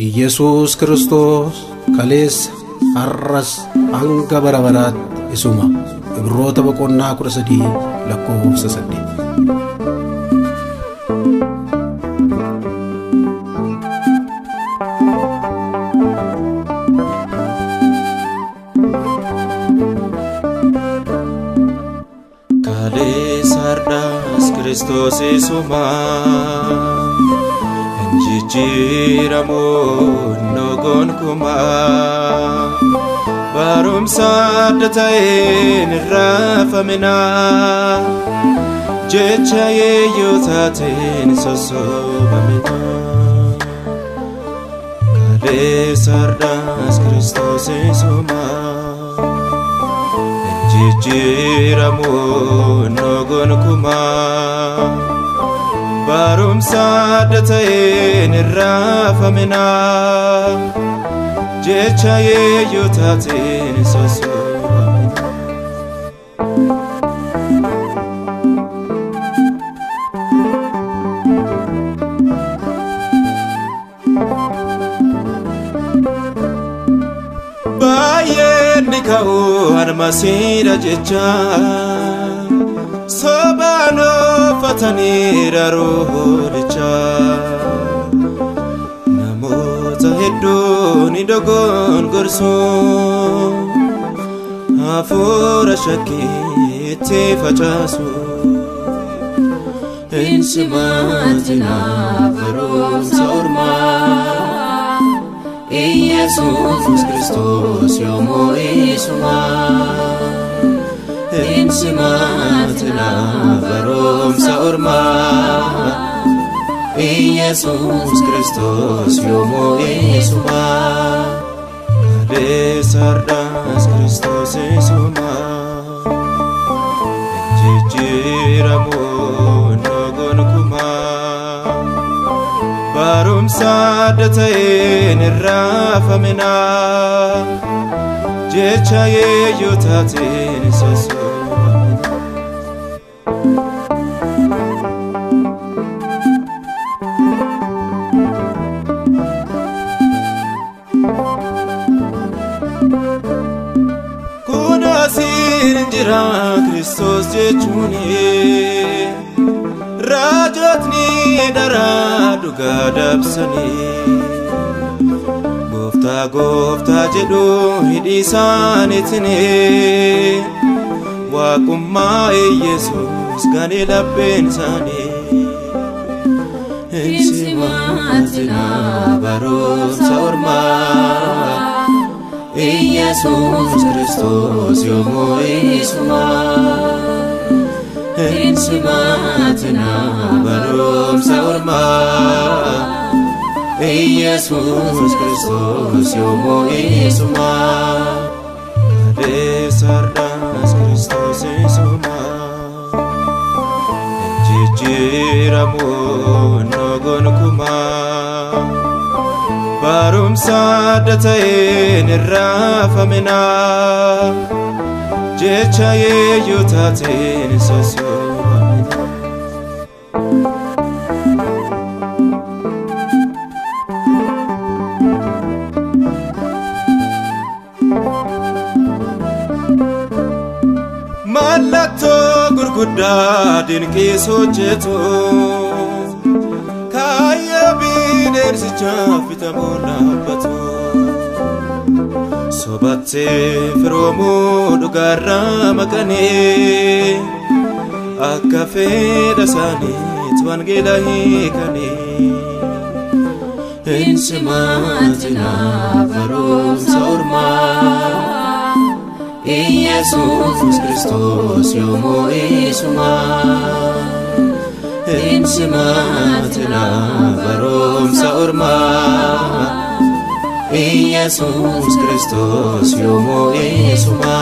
Yesus Kristos kaleessa har'as hanga bara baraatti isuma. Ibroota boqonnaa 13 lakkoofsa 8. Sardas Kristos isuma Jijjiiramu nogon kuma barumsa adda ta'een irraafamina jecha yeeyyotaatiin sossobamina Sardas Kristos isuma Jijjiiramu nogon kuma barumsa adda ta'een irraafamina jecha yeeyyotaatiin sossobamina baay'een ni ka'u harmasiidha jecha sobaan uffataniira roolicha namoota hedduu ni dogongorsu hafuura shakkiitti facaasu hin simaatina barumsa ormaa Yesus Kristos yommuu isuma hin simaatina barumsa ormaa Yesus Kristos yommuu isuma Sardas Kristos isuma jijjiiramu nogon kuma barumsa adda ta'een irraafamina jecha yeeyyotaatiin sossobamina kun asiin jira Kristos jechuuni raajotni daraa dhugaa dabsanii gooftaa jedhu hidhii isaaniitiin waaqummaa Yesus ganee lapheen isaanii hin simaatina barumsa ormaa Yesus Kristos yommuu isuma hin simaatina barumsa ormaa Yesus Kristos yommuu isuma Sardas Kristos isuma jijjiiramu nogon kuma barumsa adda ta'een irraafamina jecha yeeyyotaatiin sossobamina mallattoo gurguddaa dinqiis hojjetu kaayya bineensichaaf fitamuun dhaabbatu sobattee firoomuu dhugaarraa maqanii akka fedha isaaniitti wangeela hiikanii hin simaatina barumsa ormaa Yesus Kristos yommuu isuma hin simaatina barumsa ormaa Yesus Kristos yommuu isuma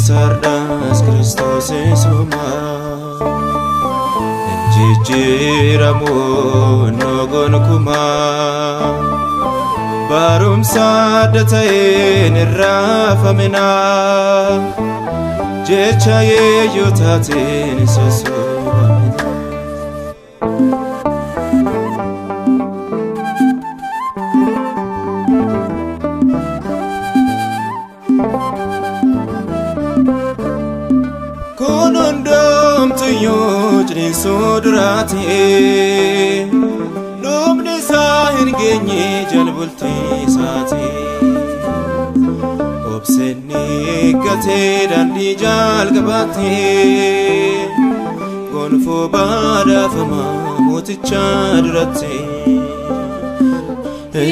Sardas Kristos isuma jijjiiramu nogon kuma barumsa adda ta'een irraafamina jecha yeeyyotaatiin sossobamina Suyujni sudurate Lubni sahin genye jalbulti sate Obseni gate dandi jal gabate Gonfo bada fama moticha durate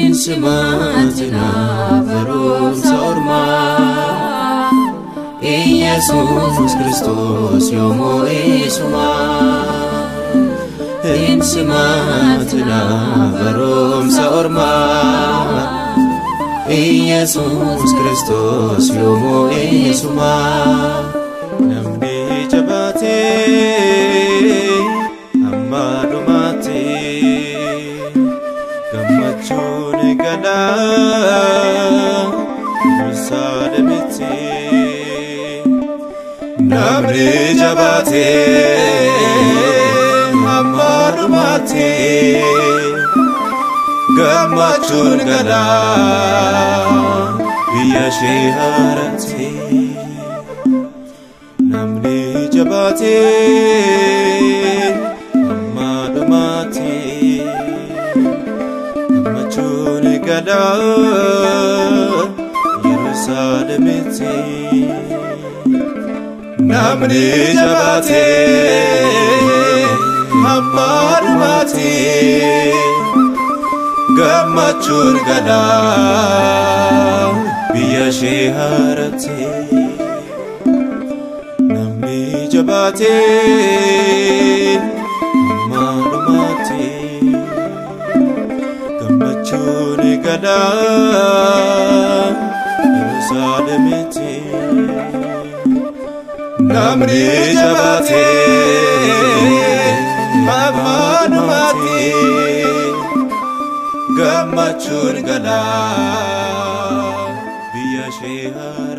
Insimatina varum saurma Jesus Christos yomo isuma Insimatina varum saurma Jesus Christos yomo isuma Namni jabate amadumate Gamachun gada Musademiti Namni jabate amadumate Gamachun gada Viyashiharati Namni jabate amadumate Gamachun gada Yerusalemiti Namni jabate amadumate Gamachun gada Viyashiharati Namni jabate amadumate Gamachun gada Yerusalemiti Namni jabate amadumate Gamachun gada Viyashiharati